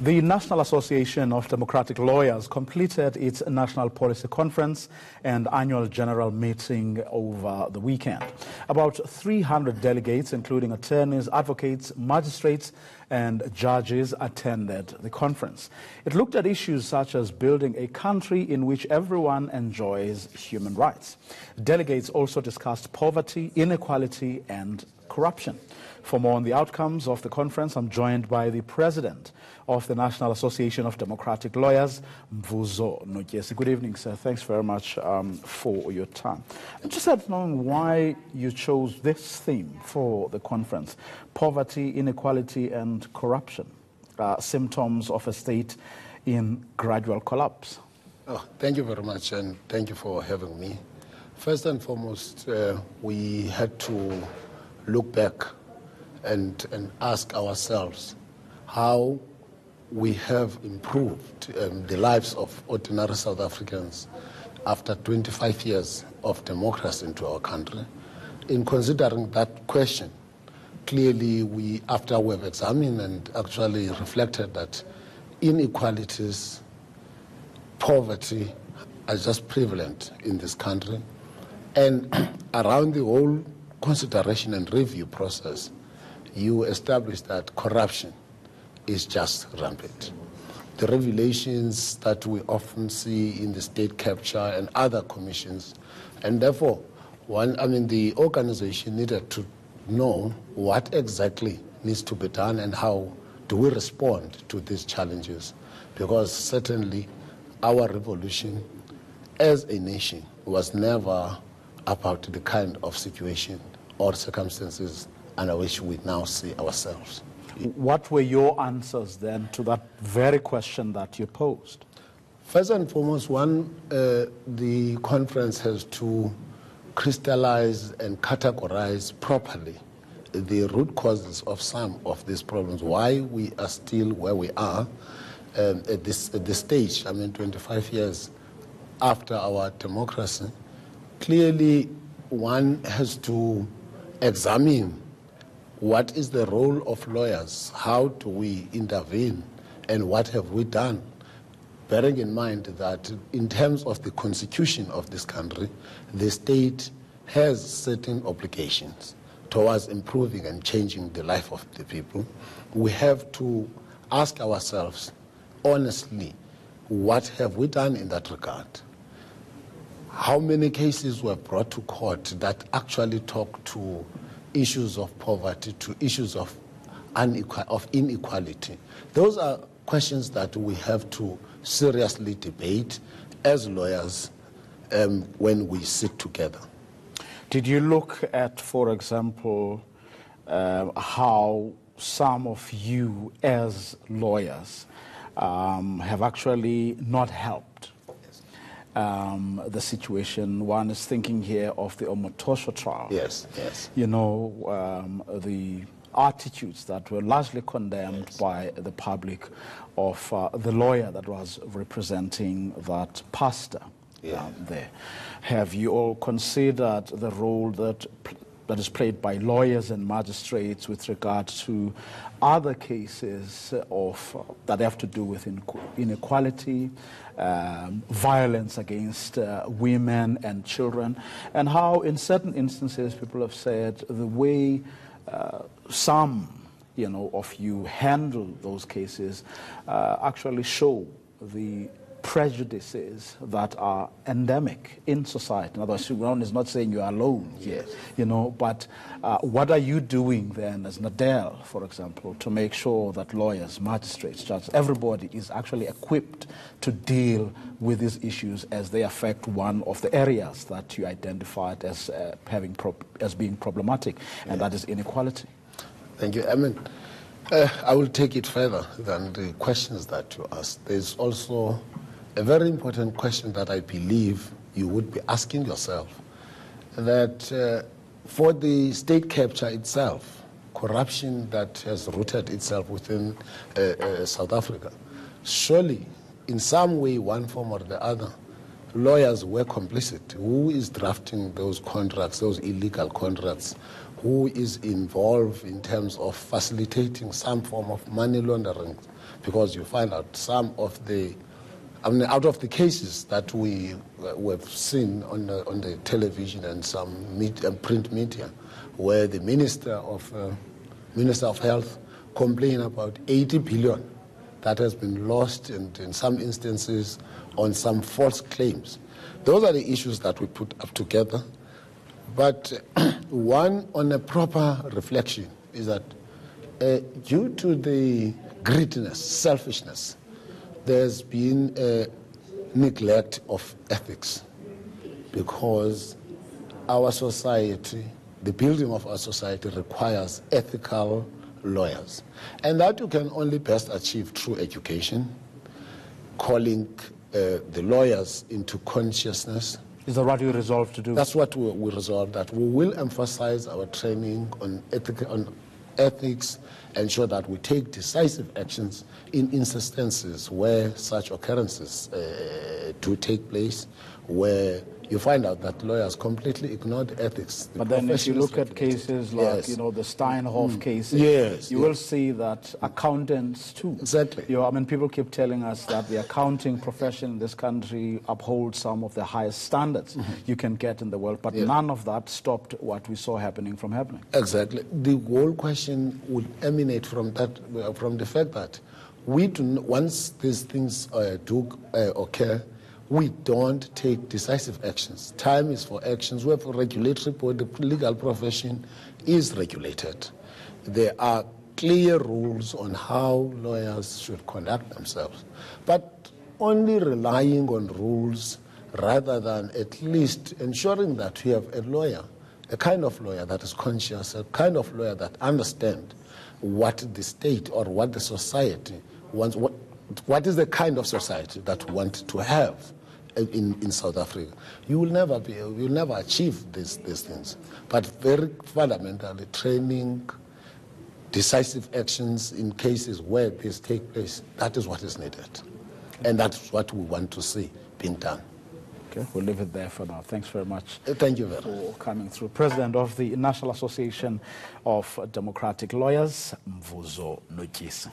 The National Association of Democratic Lawyers completed its National Policy Conference and annual general meeting over the weekend. About 300 delegates, including attorneys, advocates, magistrates, and judges, attended the conference. It looked at issues such as building a country in which everyone enjoys human rights. Delegates also discussed poverty, inequality, and corruption. For more on the outcomes of the conference, I'm joined by the president of the National Association of Democratic Lawyers, Mvuzo Nojesi. Good evening, sir. Thanks very much for your time. I'm just knowing why you chose this theme for the conference: poverty, inequality, and corruption, symptoms of a state in gradual collapse. Oh, thank you very much, and thank you for having me. First and foremost, we had to look back and ask ourselves how we have improved the lives of ordinary South Africans after 25 years of democracy into our country. In considering that question, clearly after we've examined and actually reflected that inequalities, poverty are just prevalent in this country, and around the whole consideration and review process, you establish that corruption is just rampant. The revelations that we often see in the state capture and other commissions, and therefore, the organization needed to know what exactly needs to be done and how do we respond to these challenges, because certainly our revolution as a nation was never about the kind of situation or circumstances under which we now see ourselves. What were your answers then to that very question that you posed? First and foremost, the conference has to crystallize and categorize properly the root causes of some of these problems, why we are still where we are at this stage, 25 years after our democracy. Clearly, one has to examine what is the role of lawyers, how do we intervene, and what have we done, bearing in mind that in terms of the constitution of this country, the state has certain obligations towards improving and changing the life of the people. We have to ask ourselves honestly, what have we done in that regard? How many cases were brought to court that actually talk to issues of poverty, to issues of inequality? Those are questions that we have to seriously debate as lawyers when we sit together. Did you look at, for example, how some of you as lawyers have actually not helped the situation? One is thinking here of the Omotosho trial. Yes, yes. You know, the attitudes that were largely condemned by the public of the lawyer that was representing that pastor there. Have you all considered the role that is played by lawyers and magistrates with regard to other cases that have to do with inequality, violence against women and children, and how in certain instances people have said the way some of you handle those cases actually show the prejudices that are endemic in society. In other words, one is not saying you are alone here, but what are you doing then as NADEL, for example, to make sure that lawyers, magistrates, judges, everybody is actually equipped to deal with these issues as they affect one of the areas that you identified as being problematic, and that is inequality? Thank you. I will take it further than the questions that you asked. There's also a very important question that I believe you would be asking yourself, that for the state capture itself, corruption that has rooted itself within South Africa, surely in some way, one form or the other, lawyers were complicit. Who is drafting those contracts, those illegal contracts? who is involved in terms of facilitating some form of money laundering, because you find out some of the, out of the cases that we have seen on the television and some print media, where the Minister of Health complained about 80 billion that has been lost, and in some instances on some false claims. Those are the issues that we put up together. But one, on a proper reflection, is that due to the greediness, selfishness, there's been a neglect of ethics, because our society, the building of our society, requires ethical lawyers. And that you can only best achieve through education, calling the lawyers into consciousness. Is that what you resolve to do? That's what we resolve, that we will emphasize our training on ethics, ensure that we take decisive actions in instances where such occurrences do take place, where you find out that lawyers completely ignore the ethics. But then if you look at cases like, yes, the Steinhoff cases, yes, you will see that accountants too. Exactly. People keep telling us that the accounting profession in this country upholds some of the highest standards you can get in the world, but none of that stopped what we saw happening from happening. Exactly. The whole question would emanate from that, from the fact that we do, once these things do occur, we don't take decisive actions. Time is for actions. We have a regulatory body. The legal profession is regulated. There are clear rules on how lawyers should conduct themselves. But only relying on rules rather than at least ensuring that we have a lawyer, a kind of lawyer that is conscious, a kind of lawyer that understands what the state or what the society wants, what is the kind of society that we want to have in South Africa. You will never achieve these things. But very fundamentally, training, decisive actions in cases where this take place, that is what is needed. And that's what we want to see being done. Okay, we'll leave it there for now. Thanks very much. Thank you very much for coming through. President of the National Association of Democratic Lawyers, Mvuzo Notshisa.